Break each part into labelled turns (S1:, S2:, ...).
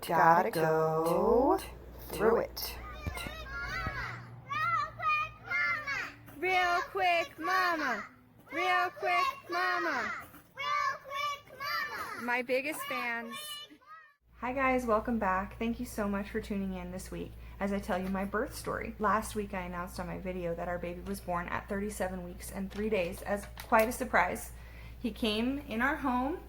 S1: Gotta go through it.
S2: Real quick, mama. Real quick, mama. My biggest fans. Hi guys, welcome back. Thank you so much for tuning in this week as I tell you my birth story. Last week I announced on my video that our baby was born at 37 weeks and 3 days as quite a surprise. He came in our home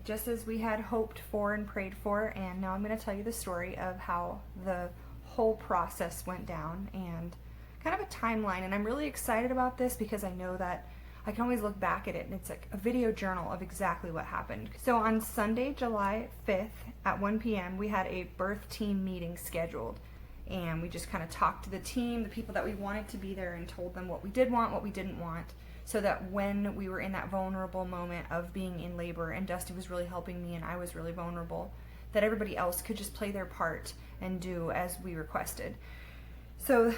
S2: just as we had hoped for and prayed for, and now I'm going to tell you the story of how the whole process went down and kind of a timeline. And I'm really excited about this because I know that I can always look back at it and it's like a video journal of exactly what happened. So on Sunday, July 5th at 1 p.m. we had a birth team meeting scheduled, and we just kind of talked to the team, the people that we wanted to be there, and told them what we did want, what we didn't want, so that when we were in that vulnerable moment of being in labor and Dusty was really helping me and I was really vulnerable, that everybody else could just play their part and do as we requested. So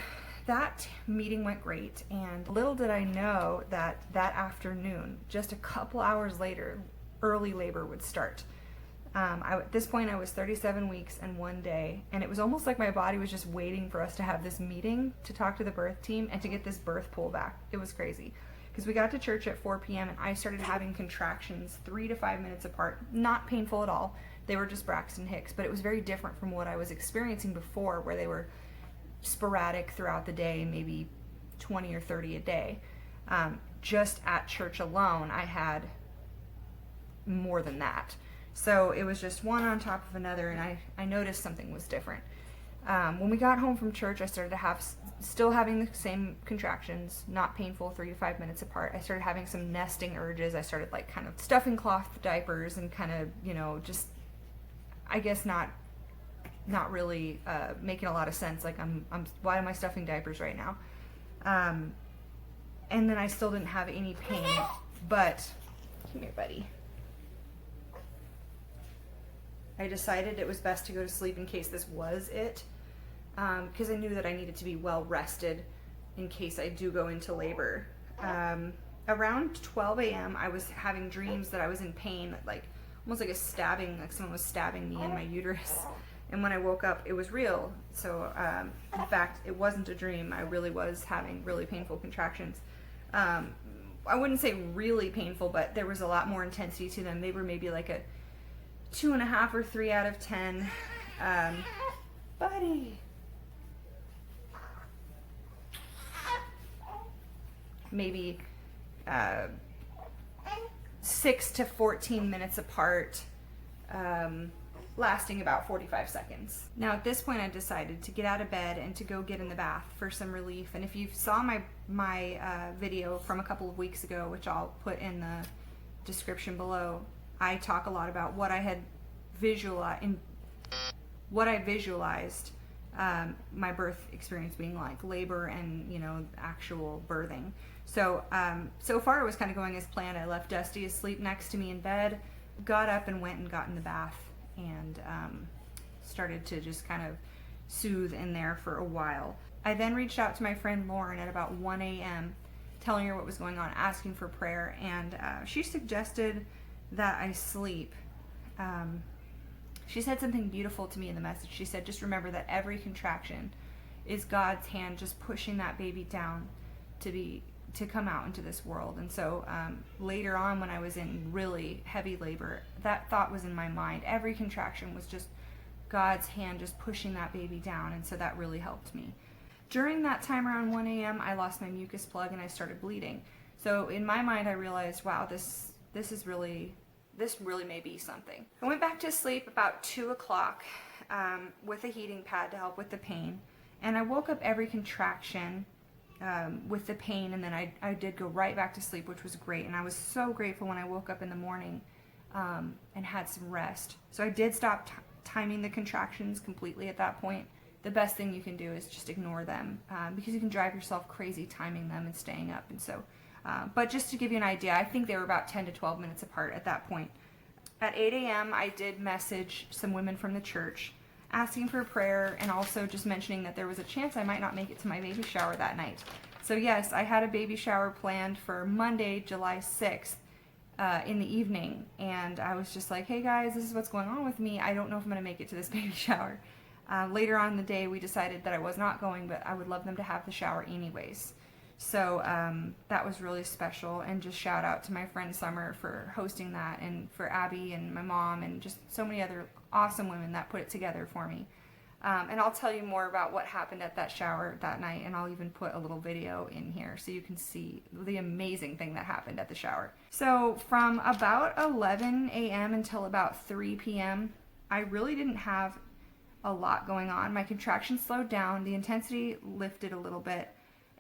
S2: that meeting went great, and little did I know that that afternoon, just a couple hours later, early labor would start. At this point I was 37 weeks and 1 day, and it was almost like my body was just waiting for us to have this meeting to talk to the birth team and to get this birth pull back. It was crazy because we got to church at 4 p.m. and I started having contractions 3 to 5 minutes apart. Not painful at all. They were just Braxton Hicks, but it was very different from what I was experiencing before, where they were sporadic throughout the day, maybe 20 or 30 a day. Just at church alone I had more than that. So it was just one on top of another, and I noticed something was different. When we got home from church, I started to have, still having the same contractions, not painful, 3 to 5 minutes apart. I started having some nesting urges. I started like kind of stuffing cloth diapers and kind of, you know, just, I guess not really making a lot of sense. Like why am I stuffing diapers right now? And then I still didn't have any pain, but come here, buddy. I decided it was best to go to sleep in case this was it, because I knew that I needed to be well rested in case I do go into labor. Around 12 a.m. I was having dreams that I was in pain, like almost like a stabbing, like someone was stabbing me in my uterus. And when I woke up, it was real. So in fact, it wasn't a dream. I really was having really painful contractions. I wouldn't say really painful, but there was a lot more intensity to them. They were maybe like a 2.5 or 3 out of 10. Buddy. Maybe 6 to 14 minutes apart, lasting about 45 seconds. Now at this point I decided to get out of bed and to go get in the bath for some relief. And if you saw my video from a couple of weeks ago, which I'll put in the description below, I talk a lot about what I had visualized, my birth experience being like, labor and, you know, actual birthing. So so far it was kind of going as planned. I left Dusty asleep next to me in bed, got up and went and got in the bath, and started to just kind of soothe in there for a while. I then reached out to my friend Lauren at about 1 a.m. telling her what was going on, asking for prayer, and she suggested that I sleep. She said something beautiful to me in the message. She said, just remember that every contraction is God's hand just pushing that baby down to come out into this world. And so later on, when I was in really heavy labor, that thought was in my mind. Every contraction was just God's hand just pushing that baby down, and so that really helped me. During that time around 1 a.m., I lost my mucus plug and I started bleeding. So in my mind, I realized, wow, this really may be something. I went back to sleep about 2 o'clock with a heating pad to help with the pain, and I woke up every contraction with the pain, and then I did go right back to sleep, which was great. And I was so grateful when I woke up in the morning and had some rest. So I did stop timing the contractions completely at that point. The best thing you can do is just ignore them, because you can drive yourself crazy timing them and staying up. And so, but just to give you an idea, I think they were about 10 to 12 minutes apart at that point. At 8 a.m. I did message some women from the church asking for prayer, and also just mentioning that there was a chance I might not make it to my baby shower that night. So yes, I had a baby shower planned for Monday, July 6th, in the evening, and I was just like, hey guys, this is what's going on with me. I don't know if I'm going to make it to this baby shower. Later on in the day, we decided that I was not going, but I would love them to have the shower anyways. So that was really special, and just shout out to my friend Summer for hosting that, and for Abby and my mom and just so many other awesome women that put it together for me. And I'll tell you more about what happened at that shower that night, and I'll even put a little video in here so you can see the amazing thing that happened at the shower. So from about 11 a.m. until about 3 p.m., I really didn't have a lot going on. My contractions slowed down, the intensity lifted a little bit,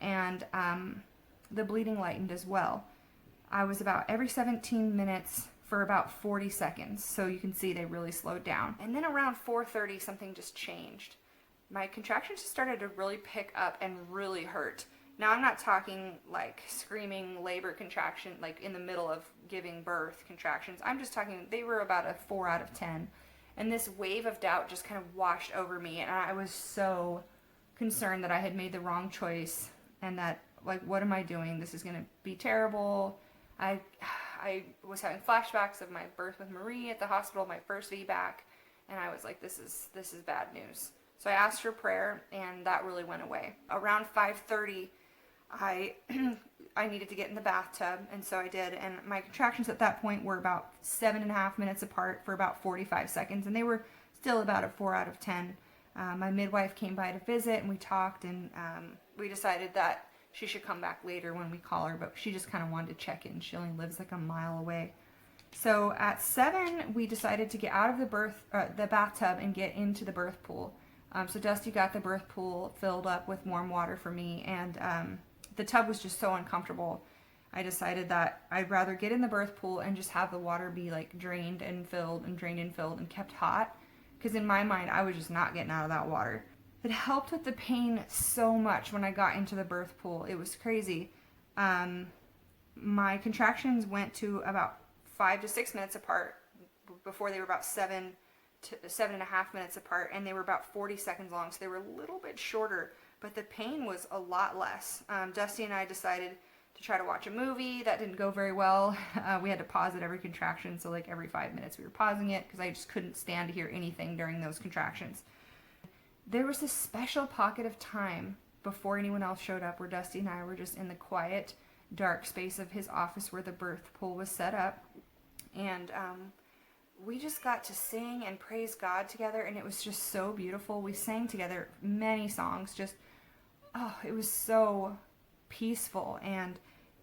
S2: and the bleeding lightened as well. I was about every 17 minutes for about 40 seconds, so you can see they really slowed down. And then around 4:30, something just changed. My contractions just started to really pick up and really hurt. Now, I'm not talking like screaming labor contraction, like in the middle of giving birth contractions. I'm just talking, they were about a 4 out of 10. And this wave of doubt just kind of washed over me, and I was so concerned that I had made the wrong choice, and that, like, what am I doing? This is going to be terrible. I was having flashbacks of my birth with Marie at the hospital, my first VBAC, and I was like, this is bad news. So I asked for prayer, and that really went away. Around 5:30, I needed to get in the bathtub, and so I did, and my contractions at that point were about 7.5 minutes apart for about 45 seconds, and they were still about a 4 out of 10. My midwife came by to visit, and we talked, and we decided that she should come back later when we call her, but she just kind of wanted to check in. She only lives like a mile away. So at 7, we decided to get out of the bathtub and get into the birth pool. So Dusty got the birth pool filled up with warm water for me, and the tub was just so uncomfortable. I decided that I'd rather get in the birth pool and just have the water be like drained and filled and drained and filled and kept hot, because in my mind I was just not getting out of that water. It helped with the pain so much when I got into the birth pool. It was crazy. My contractions went to about 5 to 6 minutes apart. Before, they were about 7 to 7.5 minutes apart, and they were about 40 seconds long, so they were a little bit shorter, but the pain was a lot less. Dusty and I decided to try to watch a movie. That didn't go very well. We had to pause at every contraction, so like every 5 minutes we were pausing it, because I just couldn't stand to hear anything during those contractions. There was this special pocket of time before anyone else showed up where Dusty and I were just in the quiet, dark space of his office where the birth pool was set up, and we just got to sing and praise God together, and it was just so beautiful. We sang together many songs, it was so peaceful, and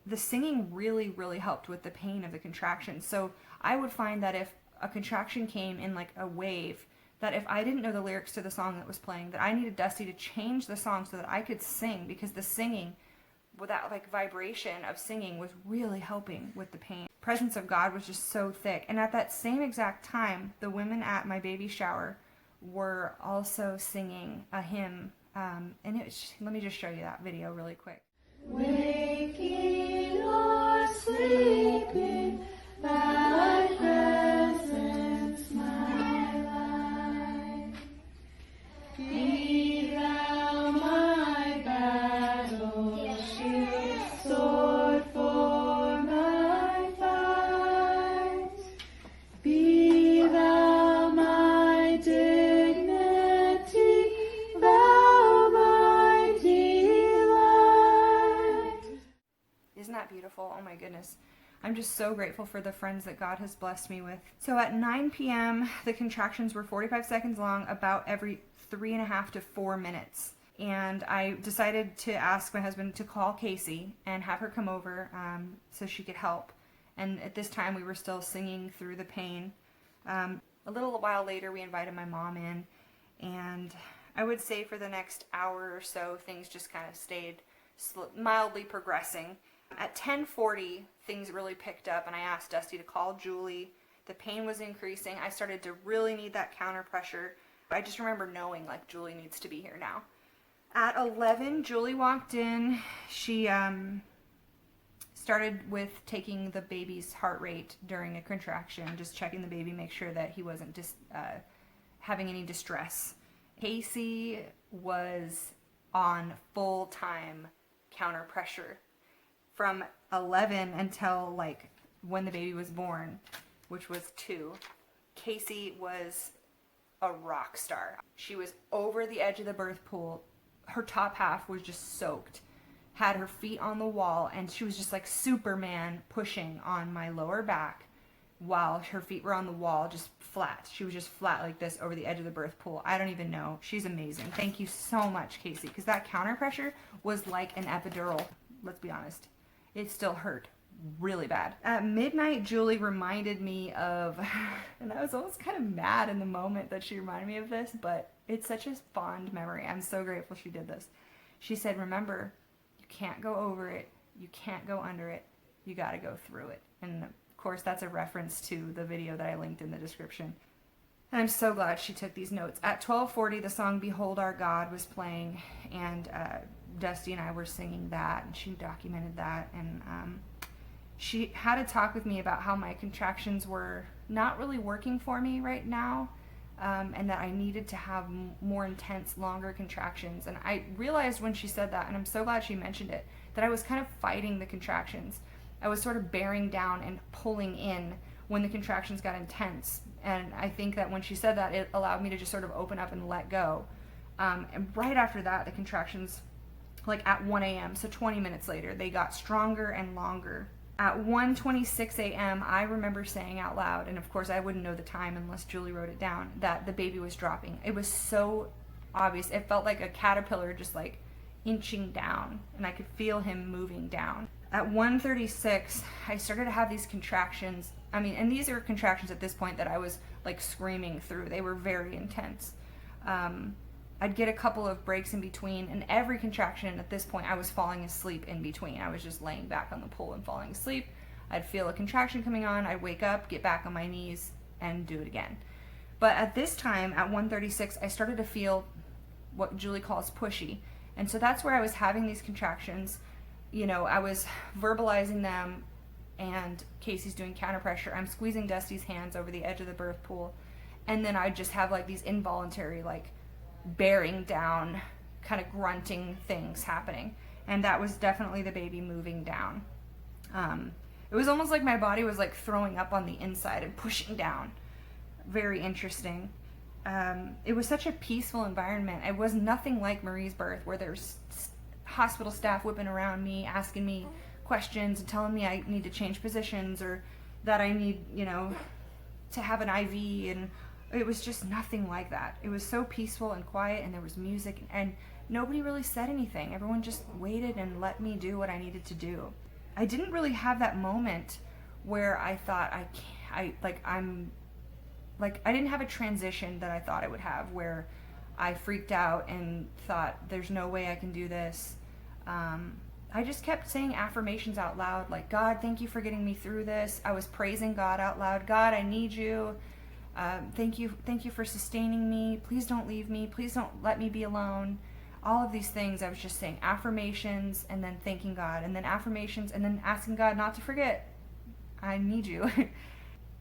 S2: the singing really, really helped with the pain of the contractions. So I would find that if a contraction came in like a wave, that if I didn't know the lyrics to the song that was playing, that I needed Dusty to change the song so that I could sing, because the singing, with that like vibration of singing, was really helping with the pain. Presence of God was just so thick. And at that same exact time, the women at my baby shower were also singing a hymn, and let me just show you that video really quick.
S1: Waking or sleeping, thy presence my life. Be thou my battle shield, sword for my fight. Be thou my dignity, thou my delight.
S2: Isn't that beautiful? Oh my goodness. I'm just so grateful for the friends that God has blessed me with. So at 9 p.m., the contractions were 45 seconds long, about every 3.5 to 4 minutes. And I decided to ask my husband to call Casey and have her come over so she could help. And at this time, we were still singing through the pain. A little while later, we invited my mom in, and I would say for the next hour or so, things just kind of stayed mildly progressing. At 10:40, things really picked up, and I asked Dusty to call Julie. The pain was increasing. I started to really need that counter pressure. I just remember knowing, like, Julie needs to be here now. At 11, Julie walked in. She started with taking the baby's heart rate during a contraction, just checking the baby, make sure that he wasn't having any distress. Casey was on full-time counter pressure from 11 until like when the baby was born, which was 2, Casey was a rock star. She was over the edge of the birth pool. Her top half was just soaked, had her feet on the wall, and she was just like Superman pushing on my lower back while her feet were on the wall, just flat. She was just flat like this over the edge of the birth pool. I don't even know. She's amazing. Thank you so much, Casey, because that counter pressure was like an epidural. Let's be honest. It still hurt really bad. At midnight, Julie reminded me of, and I was almost kind of mad in the moment that she reminded me of this, but it's such a fond memory. I'm so grateful she did this. She said, remember, you can't go over it. You can't go under it. You got to go through it. And of course, that's a reference to the video that I linked in the description. And I'm so glad she took these notes. At 12:40, the song Behold Our God was playing, and Dusty and I were singing that, and she documented that. And she had a talk with me about how my contractions were not really working for me right now, and that I needed to have more intense, longer contractions. And I realized when she said that, and I'm so glad she mentioned it, that I was kind of fighting the contractions. I was sort of bearing down and pulling in when the contractions got intense. And I think that when she said that, it allowed me to just sort of open up and let go. And right after that, the contractions, like at 1 a.m., so 20 minutes later, they got stronger and longer. At 1:26 a.m., I remember saying out loud, and of course I wouldn't know the time unless Julie wrote it down, that the baby was dropping. It was so obvious. It felt like a caterpillar just like inching down, and I could feel him moving down. At 1:36, I started to have these contractions. I mean, and these are contractions at this point that I was like screaming through. They were very intense. I'd get a couple of breaks in between, and every contraction at this point I was falling asleep in between. I was just laying back on the pool and falling asleep. I'd feel a contraction coming on, I'd wake up, get back on my knees, and do it again. But at this time, at 1:36, I started to feel what Julie calls pushy. And so that's where I was having these contractions. You know, I was verbalizing them, and Casey's doing counter pressure. I'm squeezing Dusty's hands over the edge of the birth pool, and then I'd just have like these involuntary, like, bearing down, kind of grunting things happening. And that was definitely the baby moving down. It was almost like my body was like throwing up on the inside and pushing down. Very interesting. It was such a peaceful environment. It was nothing like Marie's birth, where there's hospital staff whipping around me, asking me questions and telling me I need to change positions, or that I need, you know, to have an IV. And it was just nothing like that. It was so peaceful and quiet, and there was music, and nobody really said anything. Everyone just waited and let me do what I needed to do. I didn't really have that moment where I thought I didn't have a transition that I thought I would have, where I freaked out and thought there's no way I can do this. I just kept saying affirmations out loud, like, God, thank you for getting me through this. I was praising God out loud. God, I need you. Thank you for sustaining me. Please don't leave me. Please don't let me be alone. All of these things, I was just saying affirmations, and then thanking God, and then affirmations, and then asking God not to forget, I need you.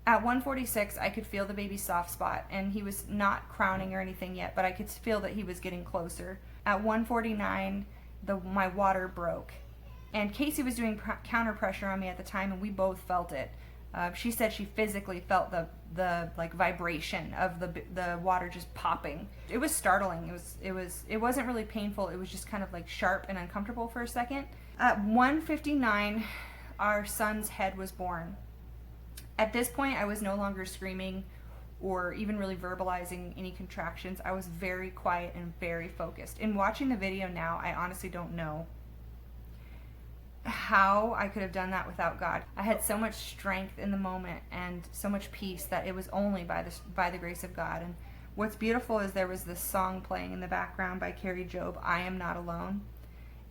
S2: At 1:46, I could feel the baby's soft spot, and he was not crowning or anything yet, but I could feel that he was getting closer. At 1:49, my water broke, and Casey was doing counter pressure on me at the time, and we both felt it. She said she physically felt the like vibration of the water just popping. It was startling. It wasn't really painful. It was just kind of like sharp and uncomfortable for a second. At 1:59, our son's head was born. At this point, I was no longer screaming or even really verbalizing any contractions. I was very quiet and very focused. In watching the video now, I honestly don't know how I could have done that without God. I had so much strength in the moment and so much peace that it was only by the grace of God. And what's beautiful is there was this song playing in the background by Carrie Job, I Am Not Alone.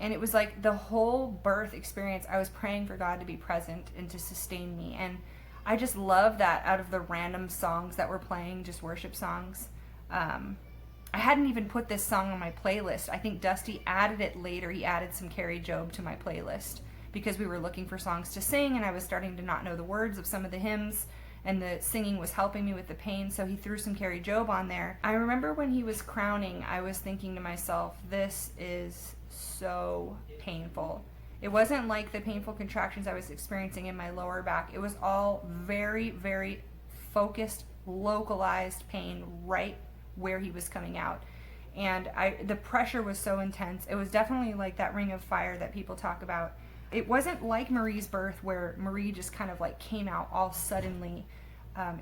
S2: And it was like the whole birth experience, I was praying for God to be present and to sustain me. And I just love that out of the random songs that were playing, just worship songs. I hadn't even put this song on my playlist. I think Dusty added it later. He added some Carrie Job to my playlist because we were looking for songs to sing, and I was starting to not know the words of some of the hymns, and the singing was helping me with the pain, so he threw some Carrie Job on there. I remember when he was crowning, I was thinking to myself, this is so painful. It wasn't like the painful contractions I was experiencing in my lower back. It was all very, very focused, localized pain right where he was coming out. And the pressure was so intense. It was definitely like that ring of fire that people talk about. It wasn't like Marie's birth where Marie just kind of like came out all suddenly.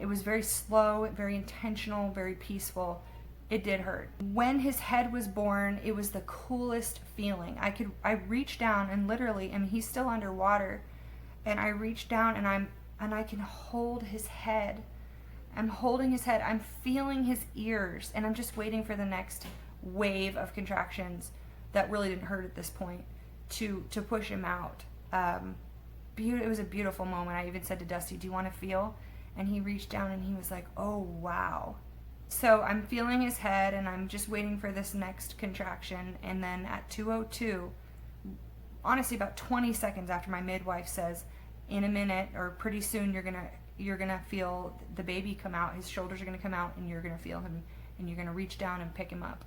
S2: It was very slow, very intentional, very peaceful. It did hurt. When his head was born, it was the coolest feeling. I reached down and literally, I mean, he's still underwater, and I reached down and I can hold his head. I'm holding his head. I'm feeling his ears, and I'm just waiting for the next wave of contractions that really didn't hurt at this point to push him out. It was a beautiful moment. I even said to Dusty, "Do you want to feel?" And he reached down and he was like, "Oh, wow." So I'm feeling his head and I'm just waiting for this next contraction. And then at 2:02, honestly about 20 seconds after my midwife says, "In a minute or pretty soon you're gonna feel the baby come out. His shoulders are gonna come out and you're gonna feel him and you're gonna reach down and pick him up."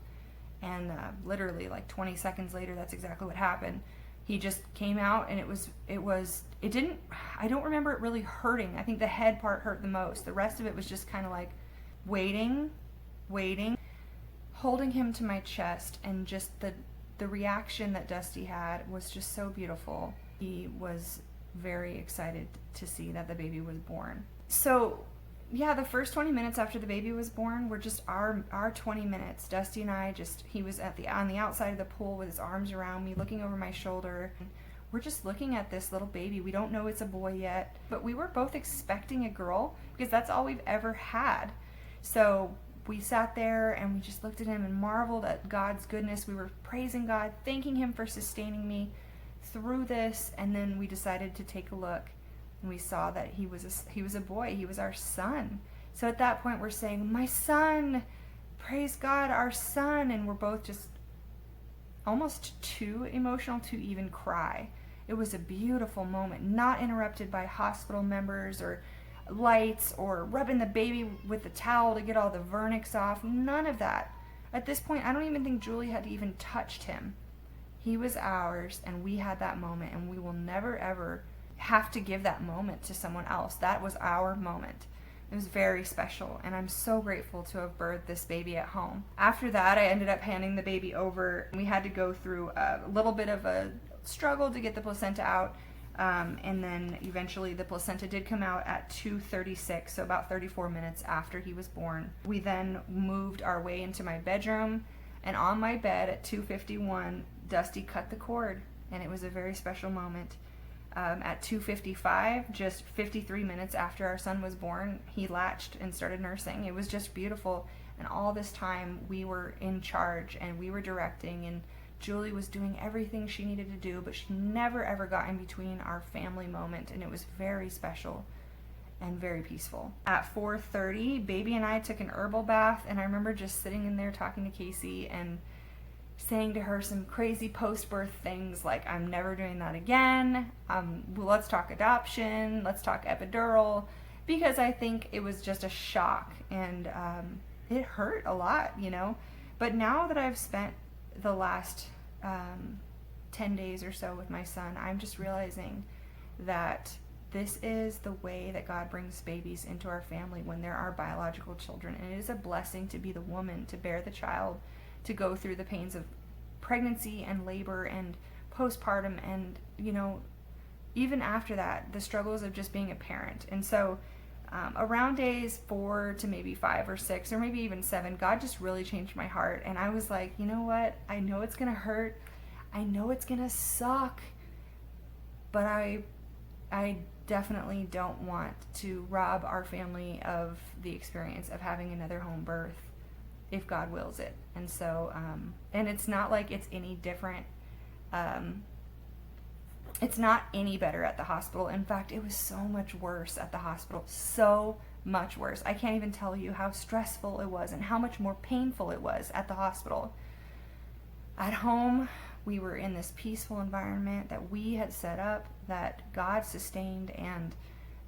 S2: And literally like 20 seconds later, that's exactly what happened. He just came out, and I don't remember it really hurting. I think the head part hurt the most. The rest of it was just kind of like waiting, holding him to my chest, and just the reaction that Dusty had was just so beautiful. He was very excited to see that the baby was born. So yeah, the first 20 minutes after the baby was born were just our 20 minutes. Dusty and I he was on the outside of the pool with his arms around me, looking over my shoulder. We're just looking at this little baby. We don't know it's a boy yet, but we were both expecting a girl because that's all we've ever had. So we sat there and we just looked at him and marveled at God's goodness. We were praising God, thanking him for sustaining me through this, and then we decided to take a look. And we saw that he was a boy. He was our son. So at that point, we're saying, "My son, praise God, our son." And we're both just almost too emotional to even cry. It was a beautiful moment, not interrupted by hospital members or lights or rubbing the baby with the towel to get all the vernix off. None of that. At this point, I don't even think Julie had even touched him. He was ours, and we had that moment, and we will never, ever have to give that moment to someone else. That was our moment. It was very special, and I'm so grateful to have birthed this baby at home. After that, I ended up handing the baby over. We had to go through a little bit of a struggle to get the placenta out, and then eventually the placenta did come out at 2:36, so about 34 minutes after he was born. We then moved our way into my bedroom, and on my bed at 2:51, Dusty cut the cord, and it was a very special moment. At 2:55, just 53 minutes after our son was born, he latched and started nursing. It was just beautiful. And all this time, we were in charge and we were directing, and Julie was doing everything she needed to do, but she never ever got in between our family moment, and it was very special and very peaceful. At 4:30, baby and I took an herbal bath, and I remember just sitting in there talking to Casey and saying to her some crazy post-birth things like, "I'm never doing that again. Let's talk adoption. Let's talk epidural," because I think it was just a shock, and it hurt a lot, But now that I've spent the last 10 days or so with my son, I'm just realizing that this is the way that God brings babies into our family when there are biological children, and it is a blessing to be the woman to bear the child, to go through the pains of pregnancy and labor and postpartum, and even after that, the struggles of just being a parent. And so around days 4 to maybe 5 or 6 or maybe even 7, God just really changed my heart, and I was like, you know what, I know it's gonna hurt, I know it's gonna suck, but I definitely don't want to rob our family of the experience of having another home birth if God wills it. And so, and it's not like it's any different. It's not any better at the hospital. In fact, it was so much worse at the hospital. So much worse. I can't even tell you how stressful it was and how much more painful it was at the hospital. At home, we were in this peaceful environment that we had set up, that God sustained, and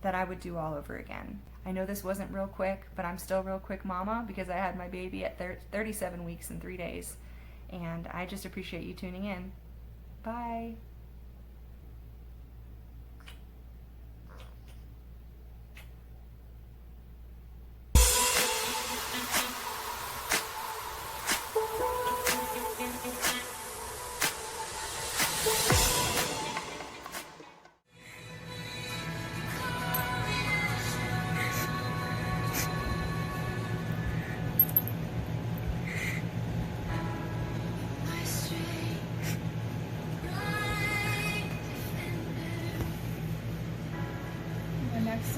S2: that I would do all over again. I know this wasn't real quick, but I'm still real quick mama because I had my baby at 37 weeks and 3 days. And I just appreciate you tuning in. Bye.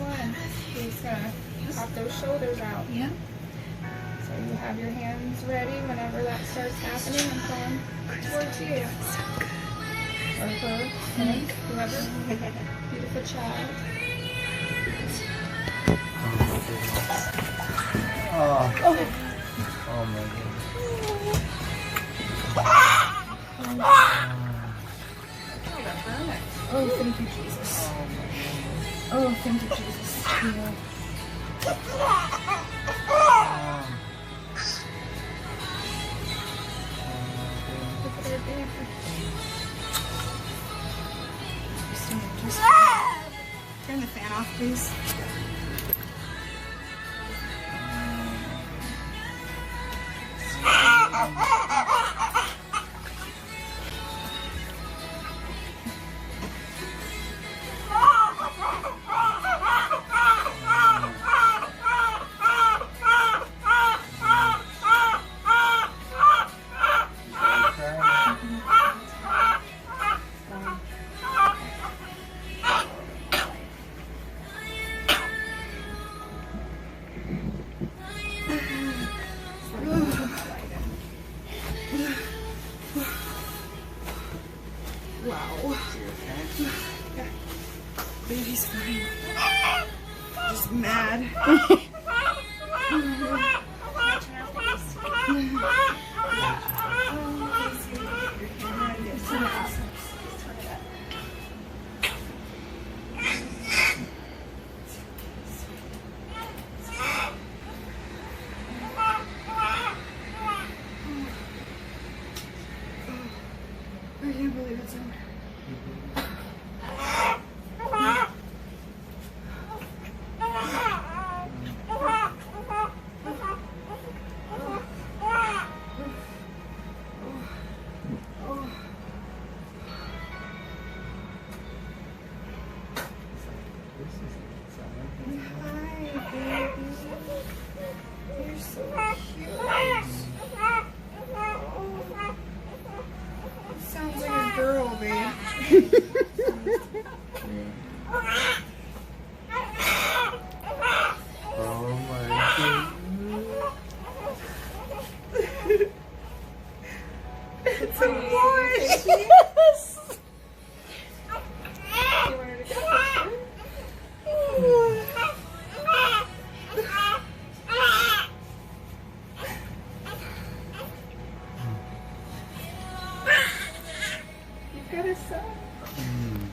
S1: one. You're just gonna pop those shoulders out.
S2: Yeah.
S1: So you have your hands ready whenever that starts happening and come towards you. Or her, him, whoever. Beautiful child.
S3: Oh,
S1: Oh,
S3: oh my goodness.
S1: oh thank you, Jesus. Oh, thank you, Jesus. Yeah. Look at her there.
S2: Just turn the fan off, please. Wow. Baby's fine. Just mad. I can't believe it's over. You're so cute. Sounds like a girl, babe.
S3: Oh my goodness.
S2: It's a boy. Yes.
S1: You want her to get a picture? You've got a son.